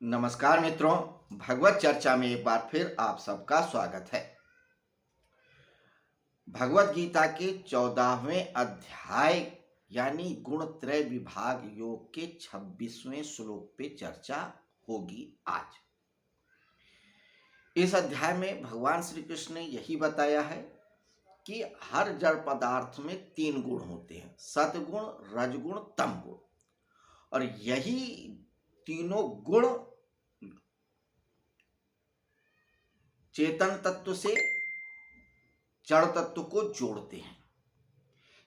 नमस्कार मित्रों, भगवत चर्चा में एक बार फिर आप सबका स्वागत है। भगवत गीता के 14वें अध्याय यानी गुण त्रय विभाग योग के 26वें श्लोक पे चर्चा होगी आज। इस अध्याय में भगवान श्री कृष्ण ने यही बताया है कि हर जड़ पदार्थ में 3 गुण होते हैं, सतगुण, रजगुण, तमगुण। और यही तीनों गुण चेतन तत्व से जड़ तत्व को जोड़ते हैं,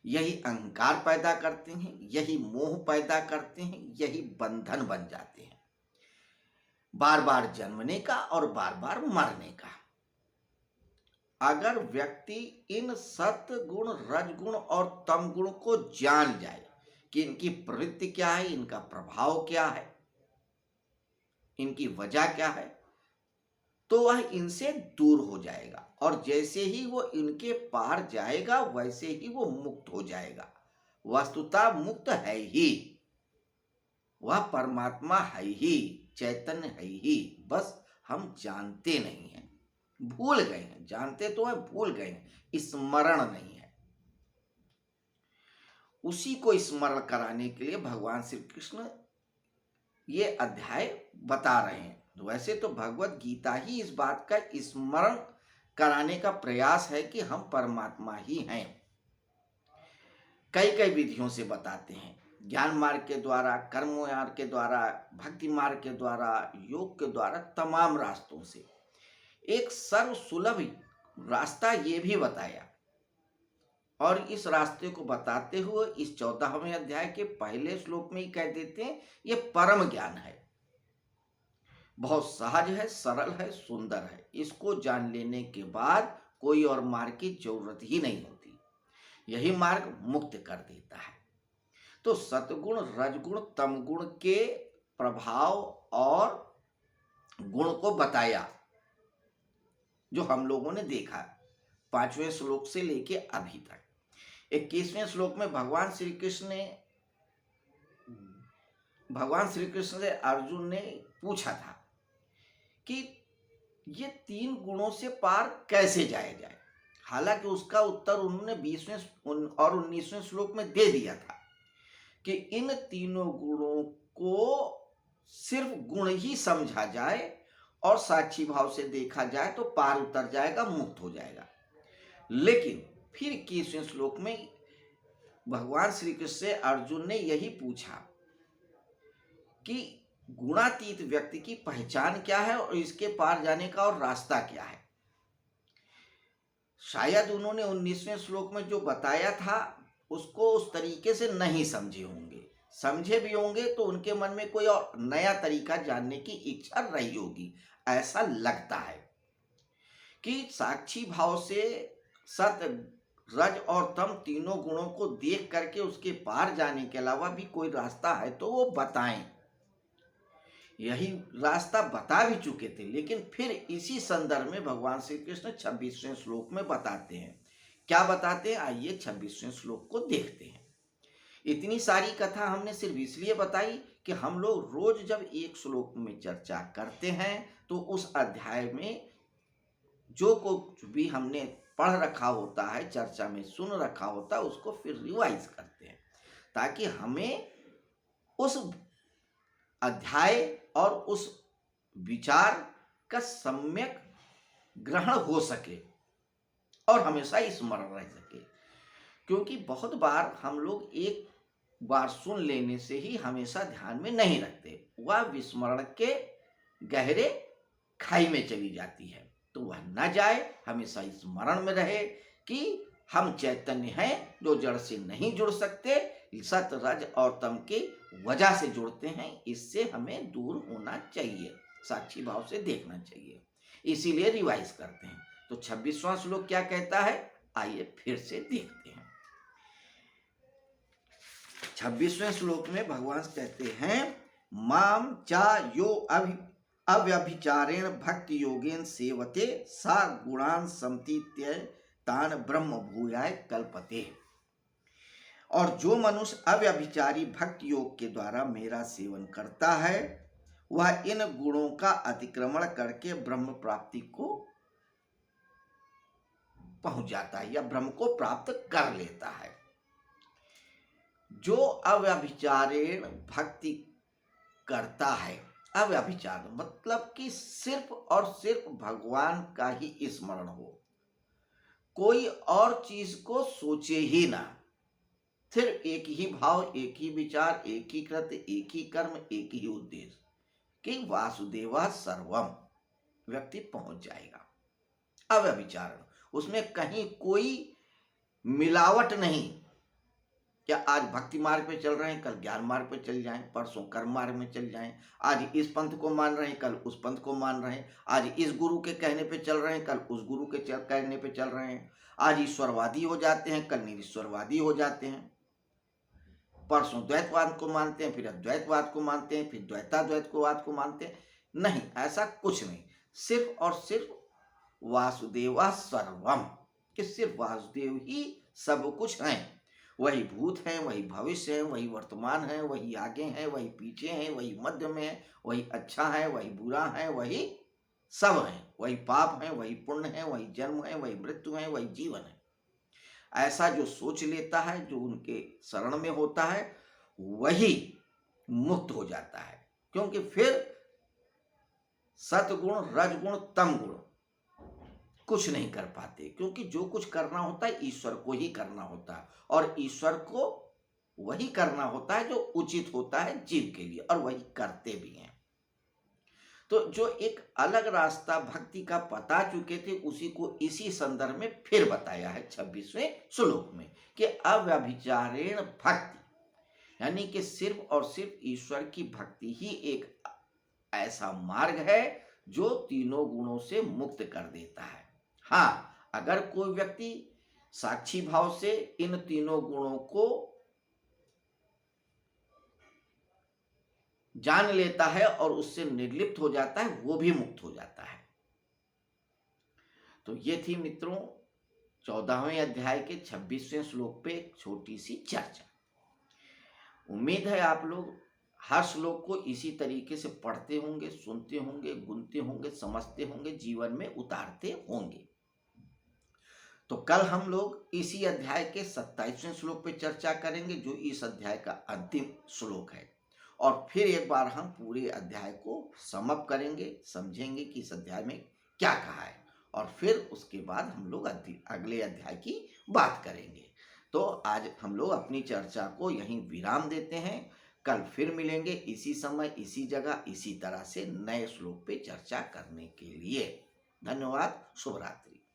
यही अहंकार पैदा करते हैं, यही मोह पैदा करते हैं, यही बंधन बन जाते हैं, बार बार जन्मने का और बार बार मरने का। अगर व्यक्ति इन सत गुण, रजगुण और तम गुण को जान जाए कि इनकी प्रवृत्ति क्या है, इनका प्रभाव क्या है, इनकी वजह क्या है, तो वह इनसे दूर हो जाएगा। और जैसे ही वो इनके पार जाएगा वैसे ही वो मुक्त हो जाएगा। वस्तुतः मुक्त है ही, वह परमात्मा है ही, चैतन्य है ही, बस हम जानते नहीं हैं, भूल गए हैं। जानते तो है, भूल गए हैं, स्मरण नहीं है। उसी को स्मरण कराने के लिए भगवान श्री कृष्ण ये अध्याय बता रहे हैं। वैसे तो भगवत गीता ही इस बात का स्मरण कराने का प्रयास है कि हम परमात्मा ही हैं। कई कई विधियों से बताते हैं, ज्ञान मार्ग के द्वारा, कर्म मार्ग के द्वारा, भक्ति मार्ग के द्वारा, योग के द्वारा, तमाम रास्तों से एक सर्वसुलभ रास्ता ये भी बताया। और इस रास्ते को बताते हुए इस 14वें अध्याय के पहले श्लोक में ही कह देते हैं, ये परम ज्ञान है, बहुत सहज है, सरल है, सुंदर है। इसको जान लेने के बाद कोई और मार्ग की जरूरत ही नहीं होती, यही मार्ग मुक्त कर देता है। तो सतगुण, रजगुण, तमगुण के प्रभाव और गुण को बताया, जो हम लोगों ने देखा 5वें श्लोक से लेके अभी तक। 21वें श्लोक में भगवान श्री कृष्ण से अर्जुन ने पूछा था कि ये 3 गुणों से पार कैसे जाया जाए। हालांकि उसका उत्तर उन्होंने 20वें और 19वें श्लोक में दे दिया था कि इन तीनों गुणों को सिर्फ गुण ही समझा जाए और साक्षी भाव से देखा जाए तो पार उतर जाएगा, मुक्त हो जाएगा। लेकिन फिर 21वें श्लोक में भगवान श्री कृष्ण से अर्जुन ने यही पूछा कि गुणातीत व्यक्ति की पहचान क्या है और इसके पार जाने का और रास्ता क्या है। शायद उन्होंने 19वें श्लोक में जो बताया था उसको उस तरीके से नहीं समझे होंगे, समझे भी होंगे तो उनके मन में कोई और नया तरीका जानने की इच्छा रही होगी। ऐसा लगता है कि साक्षी भाव से सत, रज और तम तीनों गुणों को देख करके उसके पार जाने के अलावा भी कोई रास्ता है तो वो बताएं। यही रास्ता बता भी चुके थे, लेकिन फिर इसी संदर्भ में भगवान श्री कृष्ण 26वें श्लोक में बताते हैं। क्या बताते हैं, आइए 26वें श्लोक को देखते हैं। इतनी सारी कथा हमने सिर्फ इसलिए बताई कि हम लोग रोज जब एक श्लोक में चर्चा करते हैं तो उस अध्याय में जो कुछ भी हमने पढ़ रखा होता है, चर्चा में सुन रखा होता है, उसको फिर रिवाइज करते हैं ताकि हमें उस अध्याय और उस विचार का सम्यक ग्रहण हो सके और हमेशा स्मरण रह सके। क्योंकि बहुत बार हम लोग एक बार सुन लेने से ही हमेशा ध्यान में नहीं रखते, वह विस्मरण के गहरे खाई में चली जाती है। तो वह न जाए, हमेशा स्मरण में रहे कि हम चैतन्य हैं जो जड़ से नहीं जुड़ सकते, सत, रज और तम की वजह से जुड़ते हैं। इससे हमें दूर होना चाहिए, साक्षी भाव से देखना चाहिए, इसीलिए रिवाइज करते हैं। तो 26वां श्लोक क्या कहता है, आइए फिर से देखते हैं। 26वें श्लोक में भगवान कहते हैं, माम चा यो अव्यभिचारेण भक्ति योगेन सेवते सा गुणान समतीत्य तान ब्रह्म भूयाय कल्पते। और जो मनुष्य अव्यभिचारी भक्ति योग के द्वारा मेरा सेवन करता है वह इन गुणों का अतिक्रमण करके ब्रह्म प्राप्ति को पहुंच जाता है या ब्रह्म को प्राप्त कर लेता है। जो अव्यभिचारेण भक्ति करता है, अव्यभिचार मतलब कि सिर्फ और सिर्फ भगवान का ही स्मरण हो, कोई और चीज को सोचे ही ना, सिर्फ एक ही भाव, एक ही विचार, एक ही कृत्य, एक ही कर्म, एक ही उद्देश्य कि वासुदेवा सर्वम व्यक्ति पहुंच जाएगा। अव्यभिचारण, उसमें कहीं कोई मिलावट नहीं। क्या आज भक्ति मार्ग पे चल रहे हैं, कल ज्ञान मार्ग पे चल जाएं, परसों कर्म मार्ग में चल जाएं, आज इस पंथ को मान रहे हैं, कल उस पंथ को मान रहे हैं, आज इस गुरु के कहने पे चल रहे हैं, कल उस गुरु के कहने पे चल रहे हैं, आज ईश्वरवादी हो जाते हैं, कल निरीश्वरवादी हो जाते हैं, परसों द्वैतवाद को मानते हैं, फिर अद्वैतवाद को मानते हैं, फिर द्वैताद्वैतवाद को मानते हैं। नहीं, ऐसा कुछ नहीं। सिर्फ और सिर्फ वासुदेवा सर्वम, कि सिर्फ वासुदेव ही सब कुछ हैं। वही भूत हैं, वही भविष्य है, वही वर्तमान है, वही आगे हैं, वही पीछे हैं, वही मध्य में है, वही अच्छा है, वही बुरा है, वही सब है, वही पाप है, वही पुण्य है, वही जन्म है, वही मृत्यु है, वही जीवन है। ऐसा जो सोच लेता है, जो उनके शरण में होता है, वही मुक्त हो जाता है। क्योंकि फिर सतगुण, रजगुण, तम गुण कुछ नहीं कर पाते, क्योंकि जो कुछ करना होता है ईश्वर को ही करना होता है, और ईश्वर को वही करना होता है जो उचित होता है जीव के लिए, और वही करते भी हैं। तो जो एक अलग रास्ता भक्ति का बता चुके थे, उसी को इसी संदर्भ में फिर बताया है 26वें श्लोक में कि अव्यभिचारेण भक्ति, यानी कि सिर्फ और सिर्फ ईश्वर की भक्ति ही एक ऐसा मार्ग है जो तीनों गुणों से मुक्त कर देता है। हाँ, अगर कोई व्यक्ति साक्षी भाव से इन तीनों गुणों को जान लेता है और उससे निर्लिप्त हो जाता है, वो भी मुक्त हो जाता है। तो ये थी मित्रों 14वें अध्याय के 26वें श्लोक पे एक छोटी सी चर्चा। उम्मीद है आप लोग हर श्लोक को इसी तरीके से पढ़ते होंगे, सुनते होंगे, गुनते होंगे, समझते होंगे, जीवन में उतारते होंगे। तो कल हम लोग इसी अध्याय के 27वें श्लोक पे चर्चा करेंगे, जो इस अध्याय का अंतिम श्लोक है, और फिर एक बार हम पूरे अध्याय को समाप्त करेंगे, समझेंगे कि इस अध्याय में क्या कहा है, और फिर उसके बाद हम लोग अगले अध्याय की बात करेंगे। तो आज हम लोग अपनी चर्चा को यहीं विराम देते हैं। कल फिर मिलेंगे इसी समय, इसी जगह, इसी तरह से नए श्लोक पे चर्चा करने के लिए। धन्यवाद। शुभ रात्रि।